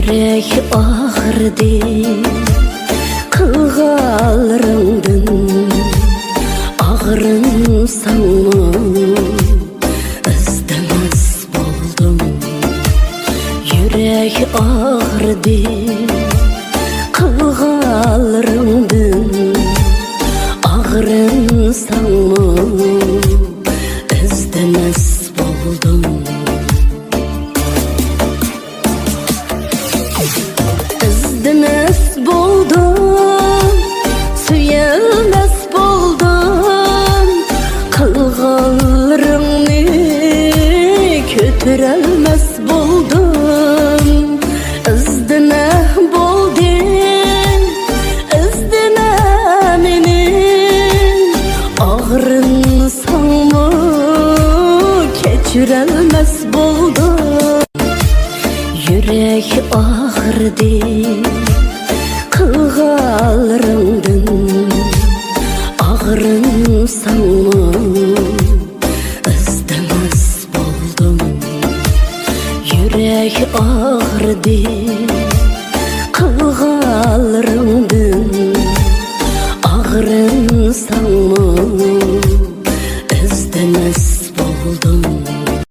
Yürek ağırdı kılgallarımdın Ağrın sanma istemez buldum Yürek ağırdı kılgallarımdın Ağrın sanma istemez buldum İzlemez buldum, suyelmez buldum Kılgallarını kötürelmez buldum İzdine buldum, izdine meni Ağrın sanma keçirelmez buldum Yürek ağırdı kılgallarımdın Ağrın sanma istemez buldum Yürek ağırdı kılgallarımdın